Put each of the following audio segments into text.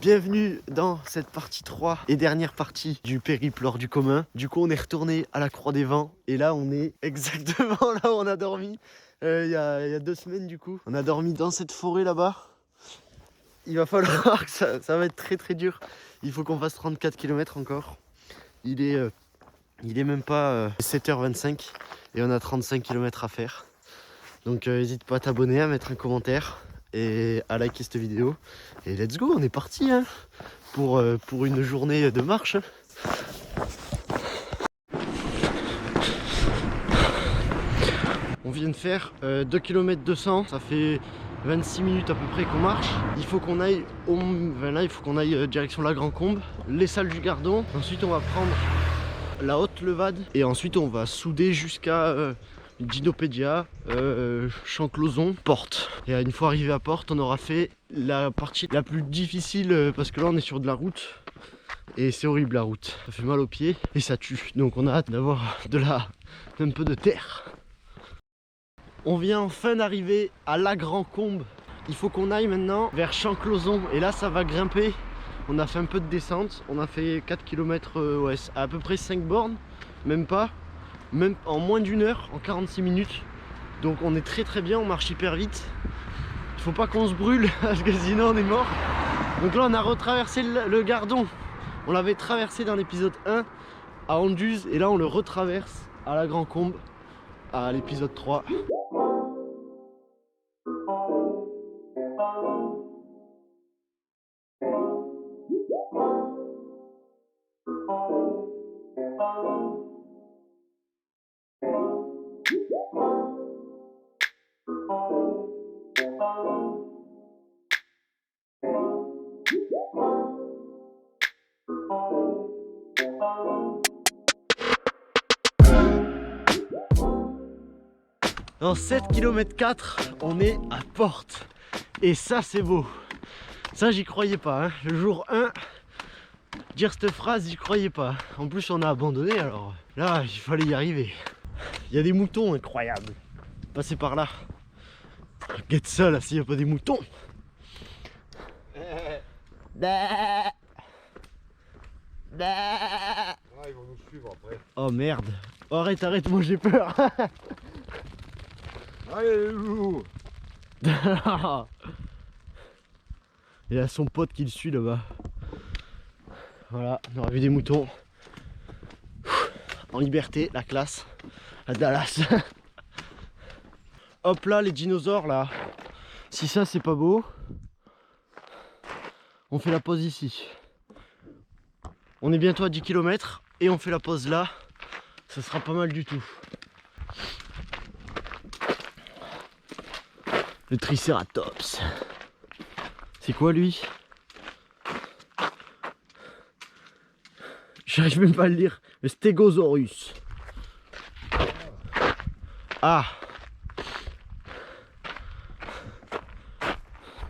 Bienvenue dans cette partie 3 et dernière partie du périple hors du commun. Du coup on est retourné à la Croix des Vents et là on est exactement là où on a dormi il y a 2 semaines du coup. On a dormi dans cette forêt là-bas. Il va falloir que ça va être très dur. Il faut qu'on fasse 34 km encore. Il est même pas 7h25 et on a 35 km à faire. Donc n'hésite pas à t'abonner, à mettre un commentaire et à liker cette vidéo. Et let's go, on est parti hein, pour une journée de marche. On vient de faire 2 km 200, ça fait 26 minutes à peu près qu'on marche. Il faut qu'on aille direction la Grand Combe, les salles du Gardon. Ensuite on va prendre la Haute Levade et ensuite on va souder jusqu'à Dynopédia, Champclauson, Porte. Et une fois arrivé à Porte, on aura fait la partie la plus difficile parce que là on est sur de la route et c'est horrible la route. Ça fait mal aux pieds et ça tue. Donc on a hâte d'avoir un peu de terre. On vient enfin d'arriver à la Grand Combe. Il faut qu'on aille maintenant vers Champclauson et là ça va grimper. On a fait un peu de descente, on a fait 4 km à peu près 5 bornes, même pas. Même en moins d'une heure, en 46 minutes. Donc on est très bien, on marche hyper vite. Il faut pas qu'on se brûle parce que sinon on est mort. Donc là on a retraversé le Gardon. On l'avait traversé dans l'épisode 1 à Anduze et là on le retraverse à la Grand Combe à l'épisode 3. Dans 7 km 4, on est à Porte. Et ça c'est beau. Ça j'y croyais pas. Hein. Le jour 1, dire cette phrase, j'y croyais pas. En plus on a abandonné alors. Là il fallait y arriver. Il y a des moutons incroyables. Passez par là. Regarde ça là s'il n'y a pas des moutons. Ah, ils vont nous suivre après. Oh merde. Oh, arrête, moi j'ai peur. Allez les loups. Il y a son pote qui le suit là-bas. Voilà, on aura vu des moutons. En liberté, la classe. À Dallas. Hop là, les dinosaures là. Si ça c'est pas beau, on fait la pause ici. On est bientôt à 10 km et on fait la pause là. Ça sera pas mal du tout. Le Triceratops. C'est quoi lui? J'arrive même pas à le lire. Le Stegosaurus. Ah!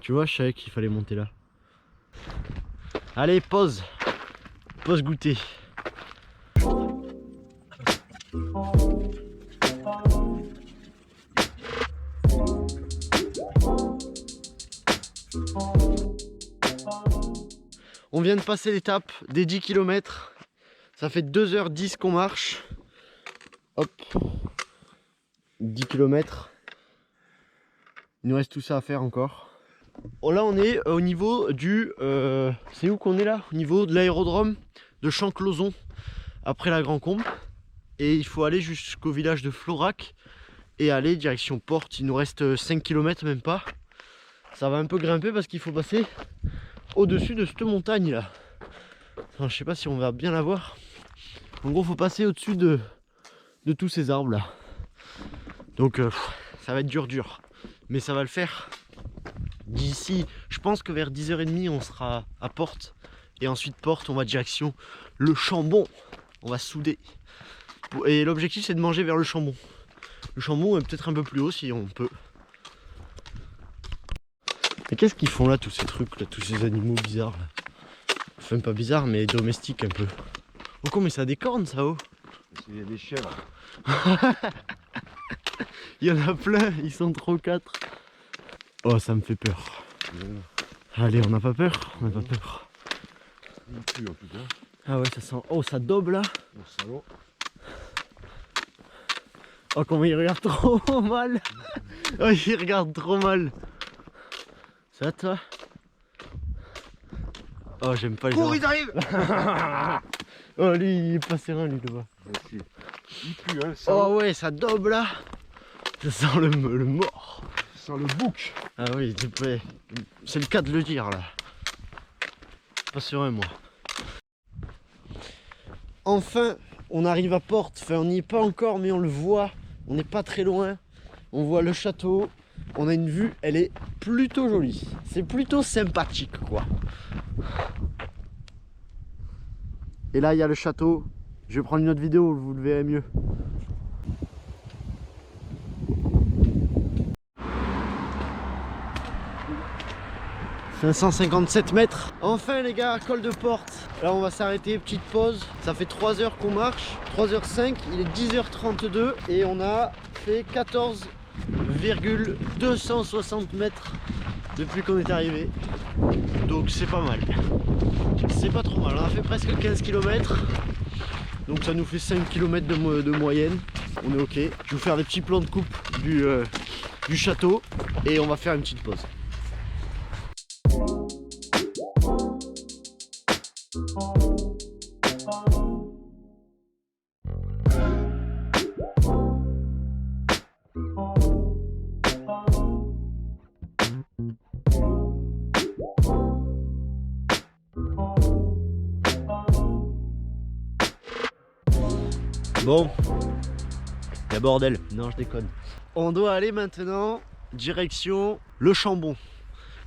Tu vois, je savais qu'il fallait monter là. Allez, pause. Pause goûter. On vient de passer l'étape des 10 km. Ça fait 2h10 qu'on marche. Hop. 10 km. Il nous reste tout ça à faire encore. Oh, là on est au niveau du... c'est où qu'on est là? Au niveau de l'aérodrome de Champclauson. Après la Grand Combe. Et il faut aller jusqu'au village de Florac. Et aller direction Porte. Il nous reste 5 km même pas. Ça va un peu grimper parce qu'il faut passer au-dessus de cette montagne là. Enfin, je sais pas si on va bien la voir. En gros faut passer au-dessus de tous ces arbres là. Donc ça va être dur. Mais ça va le faire. D'ici, je pense que vers 10h30 on sera à Porte. Et ensuite Porte, on va direction le Chambon. On va souder. Et l'objectif c'est de manger vers le Chambon. Le Chambon est peut-être un peu plus haut si on peut. Mais qu'est-ce qu'ils font là, tous ces trucs là, tous ces animaux bizarres là? Enfin pas bizarres mais domestiques un peu. Oh con mais ça a des cornes ça oh. Il y a des chèvres. Il y en a plein, ils sont trop 4. Oh ça me fait peur. Allez, on n'a pas peur, on n'a pas peur. Il pue en tout cas. Ah ouais, ça sent... Oh, ça daube là. Mon salaud. Oh, comment il regarde trop mal. Oh, il regarde trop mal. C'est à toi. Oh, j'aime pas les Cours, gens. ils arrivent. Oh, lui, il est pas serein, lui, là-bas. Merci. Il pue, hein, le Oh salaud. ouais, ça daube là. Ça sent le mort. Ça sent le bouc. Ah oui, c'est le cas de le dire là. Pas serein moi. Enfin, on arrive à Portes. Enfin, on n'y est pas encore, mais on le voit. On n'est pas très loin. On voit le château. On a une vue, elle est plutôt jolie. C'est plutôt sympathique quoi. Et là, il y a le château. Je vais prendre une autre vidéo, vous le verrez mieux. « 557 mètres. Enfin les gars, col de Portes. Là on va s'arrêter, petite pause. Ça fait 3 heures qu'on marche. 3h05, il est 10h32 et on a fait 14,260 mètres depuis qu'on est arrivé. Donc c'est pas mal. C'est pas trop mal. On a fait presque 15 km. Donc ça nous fait 5 km de moyenne. On est ok. Je vais vous faire des petits plans de coupe du château et on va faire une petite pause. Bon, il y a bordel. Non, je déconne. On doit aller maintenant direction le Chambon.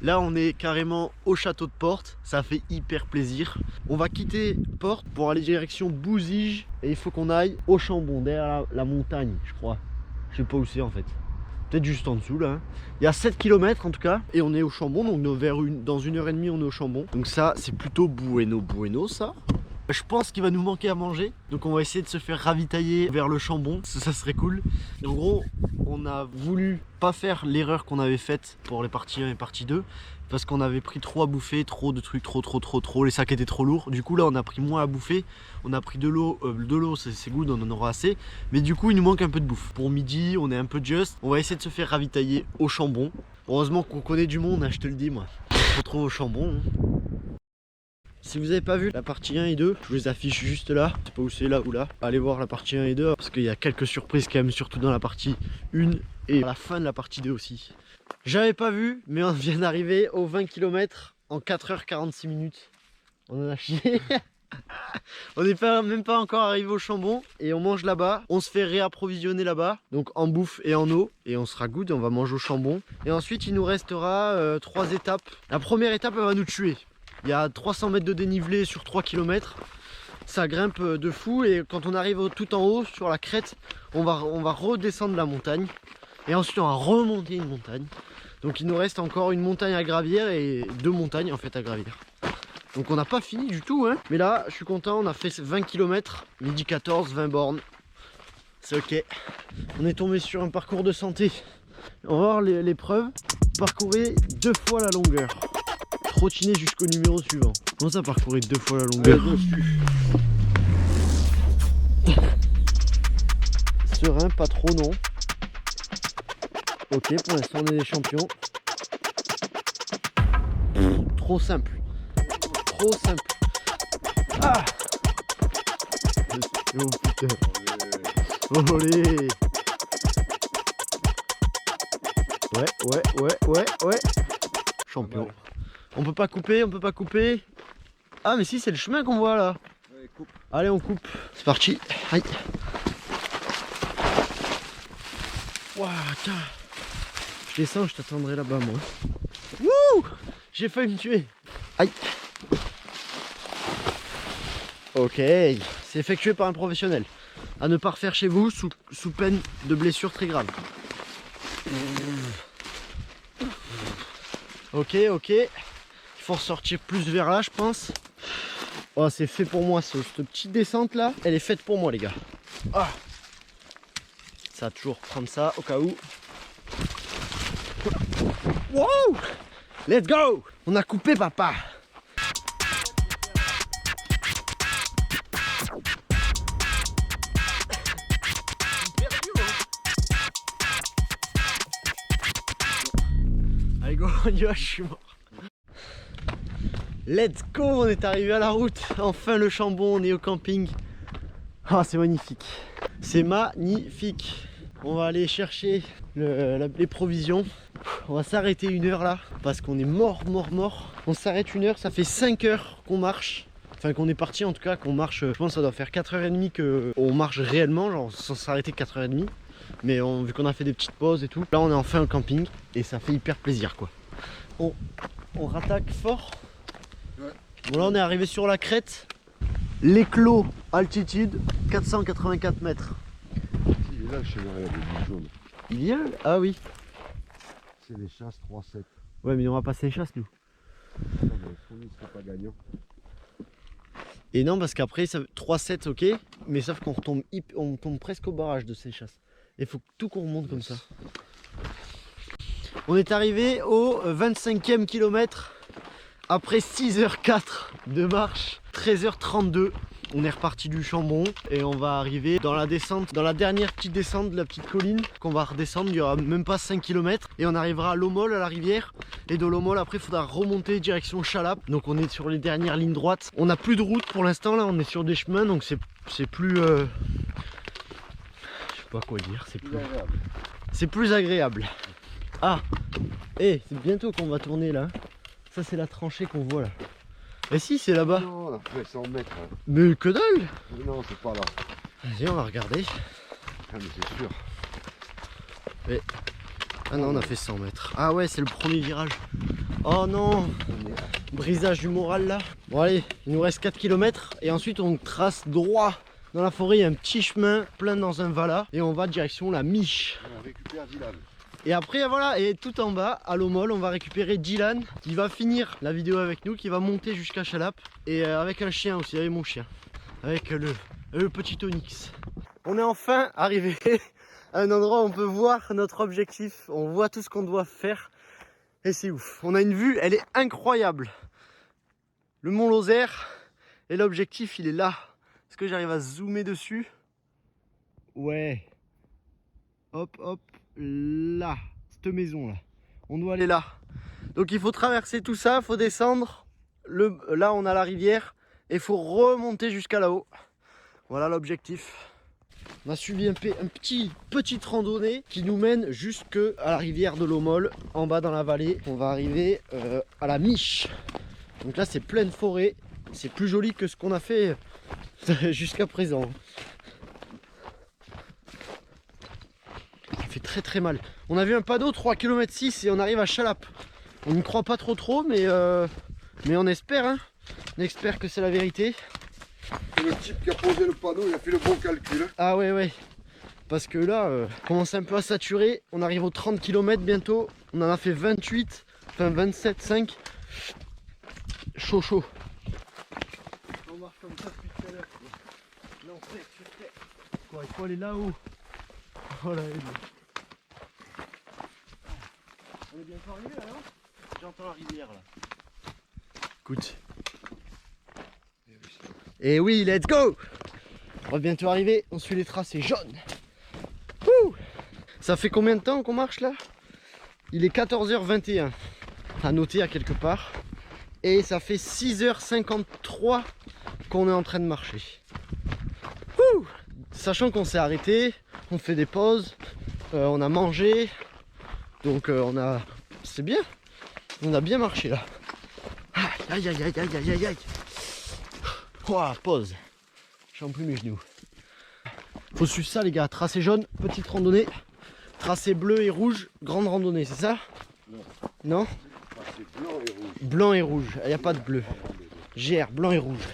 Là, on est carrément au château de Portes. Ça fait hyper plaisir. On va quitter Portes pour aller direction Bouzige. Et il faut qu'on aille au Chambon, derrière la montagne, je crois. Je sais pas où c'est en fait. Peut-être juste en dessous là. Hein. Il y a 7 km en tout cas. Et on est au Chambon. Donc dans 1h30, on est au Chambon. Donc ça, c'est plutôt bueno ça. Je pense qu'il va nous manquer à manger, donc on va essayer de se faire ravitailler vers le Chambon, ça serait cool. En gros, on a voulu pas faire l'erreur qu'on avait faite pour les parties 1 et partie 2, parce qu'on avait pris trop à bouffer, trop de trucs, trop, les sacs étaient trop lourds. Du coup là on a pris moins à bouffer, on a pris de l'eau c'est good, on en aura assez, mais du coup il nous manque un peu de bouffe. Pour midi on est un peu just, on va essayer de se faire ravitailler au Chambon. Heureusement qu'on connaît du monde, hein, je te le dis moi, on se retrouve au Chambon. Hein. Si vous n'avez pas vu la partie 1 et 2, je vous les affiche juste là. Je sais pas où c'est, là ou là. Allez voir la partie 1 et 2 parce qu'il y a quelques surprises quand même, surtout dans la partie 1 et à la fin de la partie 2 aussi. J'avais pas vu, mais on vient d'arriver aux 20 km en 4h46 minutes. On en a chié. On n'est même pas encore arrivé au Chambon et on mange là-bas. On se fait réapprovisionner là-bas, donc en bouffe et en eau. Et on sera good, on va manger au Chambon. Et ensuite, il nous restera 3 étapes. La première étape, elle va nous tuer. Il y a 300 mètres de dénivelé sur 3 km. Ça grimpe de fou et quand on arrive tout en haut sur la crête, on va redescendre la montagne. Et ensuite on va remonter une montagne. Donc il nous reste encore une montagne à gravir et 2 montagnes en fait à gravir. Donc on n'a pas fini du tout hein. Mais là je suis content, on a fait 20 km, midi 14, 20 bornes. C'est ok. On est tombé sur un parcours de santé. On va voir l'épreuve. Parcourir 2 fois la longueur. Trottiner jusqu'au numéro suivant. Comment ça parcourir 2 fois la longueur? Serein, pas trop non. Ok, pour l'instant on est des champions. Trop simple. Trop simple. Ah, oh putain. Olé. Ouais. Champion. On peut pas couper, on peut pas couper. Ah mais si, c'est le chemin qu'on voit là. Ouais, coupe. Allez, on coupe. C'est parti. Aïe. Waouh, tiens. Je descends, je t'attendrai là-bas moi. Wouh, j'ai failli me tuer. Aïe. Ok. C'est effectué par un professionnel. À ne pas refaire chez vous sous peine de blessure très grave. Ok. Il faut ressortir plus vers là je pense. Oh, c'est fait pour moi cette petite descente là. Elle est faite pour moi les gars. Ah. Ça va toujours prendre ça au cas où. Wow. Let's go. On a coupé, papa. Allez go, on y va, je suis mort. Let's go, on est arrivé à la route. Enfin le Chambon, on est au camping. Ah, c'est magnifique. C'est magnifique. On va aller chercher les provisions. On va s'arrêter 1 heure là, parce qu'on est mort. On s'arrête 1 heure, ça fait 5 heures qu'on marche. Enfin qu'on est parti en tout cas, qu'on marche, je pense que ça doit faire 4h30 qu'on marche réellement, genre sans s'arrêter 4h30. Mais vu qu'on a fait des petites pauses et tout, là on est enfin au camping et ça fait hyper plaisir quoi. On rattaque fort. Ouais. Bon là on est arrivé sur la crête. L'éclos, altitude 484 mètres. Il est là le chemin là, le bout jaune. Il y a? Ah oui. C'est les chasses 3-7. Ouais mais on va passer les chasses nous. Non mais promis, c'est pas gagnant. Et non parce qu'après 3-7 ok, mais sauf qu'on retombe, on tombe presque au barrage de ces chasses. Il faut tout qu'on remonte comme ça. On est arrivé au 25e kilomètre. Après 6h04 de marche, 13h32, on est reparti du Chambon et on va arriver dans la descente, dans la dernière petite descente de la petite colline qu'on va redescendre. Il y aura même pas 5 km et on arrivera à Lomol, à la rivière. Et de Lomol après il faudra remonter direction Chalap. Donc on est sur les dernières lignes droites. On n'a plus de route pour l'instant, là on est sur des chemins, donc c'est plus... je sais pas quoi dire, c'est plus agréable. Ah, et c'est bientôt qu'on va tourner là. Ça c'est la tranchée qu'on voit là. Et si c'est là-bas. Non, on a fait 100 mètres. Hein. Mais que dalle. Non, c'est pas là. Vas-y, on va regarder. Ah mais c'est sûr. Mais... Ah non, on a fait 100 mètres. Ah ouais, c'est le premier virage. Oh non. Brisage du moral là. Bon allez, il nous reste 4 km et ensuite on trace droit dans la forêt. Il y a un petit chemin plein dans un vala et on va direction la Miche. On récupère Dylan. Et après voilà, et tout en bas à Lomol on va récupérer Dylan qui va finir la vidéo avec nous, qui va monter jusqu'à Chalap. Et avec un chien aussi, avec mon chien, avec le petit Onyx. On est enfin arrivé à un endroit où on peut voir notre objectif, on voit tout ce qu'on doit faire. Et c'est ouf, on a une vue, elle est incroyable. Le mont Lozère, et l'objectif il est là. Est-ce que j'arrive à zoomer dessus? Ouais. Hop hop. Là, cette maison là, on doit aller là. Donc il faut traverser tout ça, il faut descendre. Là on a la rivière et il faut remonter jusqu'à là-haut. Voilà l'objectif. On a suivi une petite randonnée qui nous mène jusque à la rivière de Lomol, en bas dans la vallée. On va arriver à la Miche. Donc là c'est pleine forêt, c'est plus joli que ce qu'on a fait jusqu'à présent. Fait très mal. On a vu un panneau 3 km 6 et on arrive à Chalap. On n'y croit pas trop mais on espère hein. On espère que c'est la vérité. Et le type qui a posé le panneau, il a fait le bon calcul. Ah ouais. Parce que là, on commence un peu à saturer. On arrive aux 30 km bientôt. On en a fait 28, enfin 27, 5. Chaud. On marche comme ça depuis tout à l'heure. Là on fait. Quoi, il faut aller là-haut. Oh là, on est bientôt arrivé là, non? J'entends la rivière là. Écoute. Et oui, let's go! On va bientôt arriver, on suit les tracés jaunes. Ouh! Ça fait combien de temps qu'on marche là? Il est 14h21. À noter à quelque part. Et ça fait 6h53 qu'on est en train de marcher. Ouh! Sachant qu'on s'est arrêté, on fait des pauses, on a mangé. Donc c'est bien, on a bien marché là. Aïe. Ouah, pause. J'en plus mes genoux. Faut suivre ça les gars, tracé jaune, petite randonnée. Tracé bleu et rouge, grande randonnée, c'est ça? Non. Tracé blanc et rouge. Blanc et rouge, il n'y a pas de bleu. GR, blanc et rouge.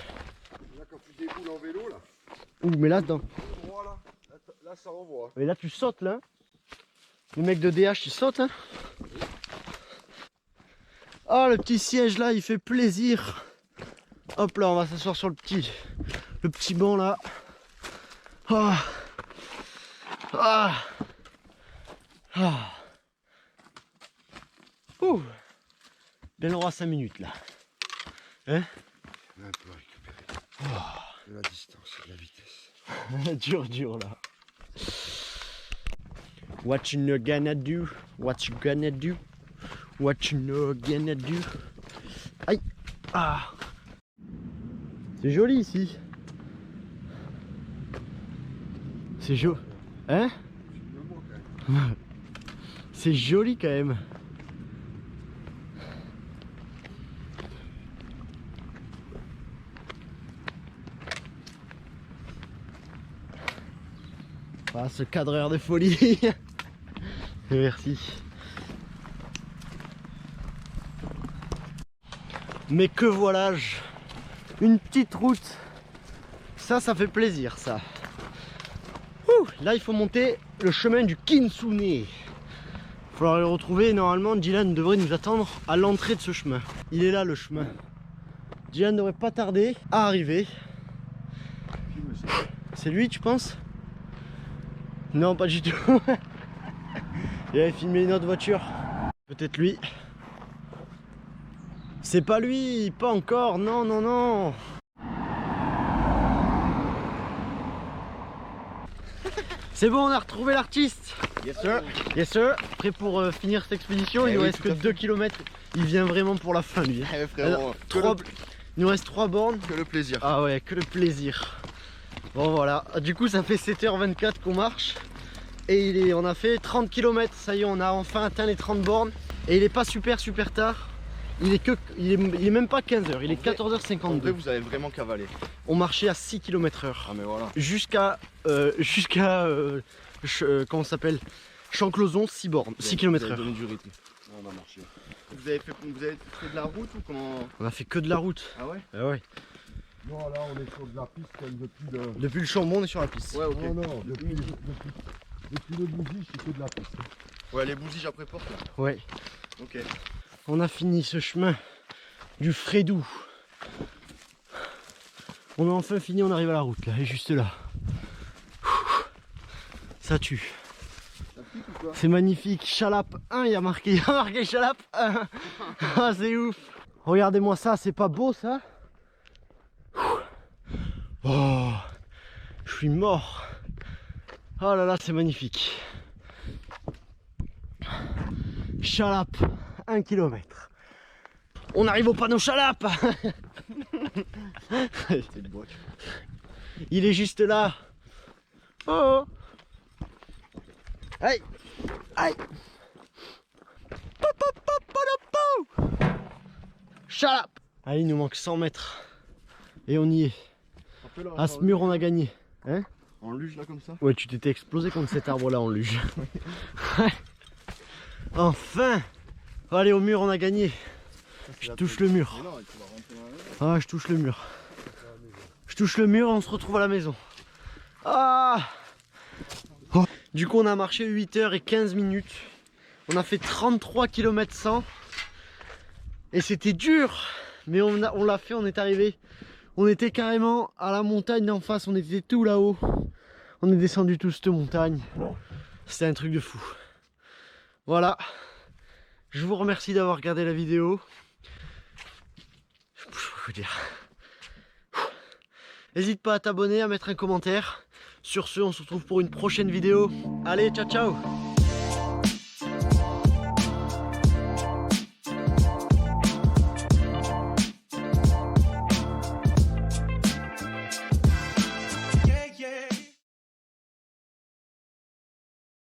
Là quand tu déboules en vélo là. Ouh mais là-dedans. Là ça envoie. Mais là tu sautes là. Le mec de DH il saute hein. Oh le petit siège là il fait plaisir. Hop là on va s'asseoir sur le petit banc là. Oh. Ouh. Ben aura 5 minutes là. Hein? Un peu récupérer. De la distance et de la vitesse. dur là. What you gonna do? What you gonna do? What you gonna do? Aïe! Ah! C'est joli ici. C'est joli. Hein? C'est joli quand même. Ah, ce cadreur de folie. Merci. Mais que voilà-je, une petite route. Ça fait plaisir ça. Ouh, là il faut monter le chemin du Kinsune. Il va falloir le retrouver. Normalement Dylan devrait nous attendre à l'entrée de ce chemin. Il est là le chemin. Dylan ne devrait pas tarder à arriver. C'est lui tu penses? Non pas du tout. Il avait filmé une autre voiture. Peut-être lui. C'est pas lui, pas encore, non, non, non. C'est bon, on a retrouvé l'artiste. Yes sir. Yes sir. Prêt pour finir cette expédition. Il nous reste que 2 km. Il vient vraiment pour la fin lui. Frérot, Il nous reste 3 bornes. que le plaisir. Ah ouais, que le plaisir. Bon voilà, du coup ça fait 7h24 qu'on marche. Et on a fait 30 km, ça y est, on a enfin atteint les 30 bornes. Et il est pas super tard. Il est même pas 15h, il est 14h52. En vrai, vous avez vraiment cavalé. On marchait à 6 km/h. Ah mais voilà. Jusqu'à comment ça s'appelle, Champclauson, 6 bornes, 6 km/h. Donné du rythme. On a marché. Vous avez fait de la route ou comment? On a fait que de la route. Ah ouais? Ah ouais. Non, là on est sur de la piste comme depuis Depuis le Chambon, on est sur la piste. Ouais, ok. Non, depuis le Bougie, c'est que de la piste. Ouais, les bougies après porte là. Ouais. Ok. On a fini ce chemin du Frédou. On a enfin fini, on arrive à la route là, elle est juste là. Ça tue. Ça pique ou quoi? C'est magnifique. Chalap 1, il y a marqué Chalap 1. Ah, c'est ouf. Regardez-moi ça, c'est pas beau ça? Oh, je suis mort. Oh là là, c'est magnifique. Chalap, 1 km. On arrive au panneau Chalap. Il est juste là. Oh. Aïe. Aïe. Chalap. Allez, il nous manque 100 mètres. Et on y est. À ce mur, on a gagné. Hein? En luge là comme ça? Ouais, tu t'étais explosé contre cet arbre là en luge. Enfin! Allez, au mur, on a gagné. Je touche le mur. Ah, je touche le mur. Je touche le mur et on se retrouve à la maison. Ah! Oh. Du coup, on a marché 8h15. On a fait 33 km 100. Et c'était dur. Mais on l'a fait, on est arrivé. On était carrément à la montagne d'en face, on était tout là-haut. On est descendu toute cette montagne. C'était un truc de fou. Voilà. Je vous remercie d'avoir regardé la vidéo. Je peux vous dire. N'hésite pas à t'abonner, à mettre un commentaire. Sur ce, on se retrouve pour une prochaine vidéo. Allez, ciao ciao!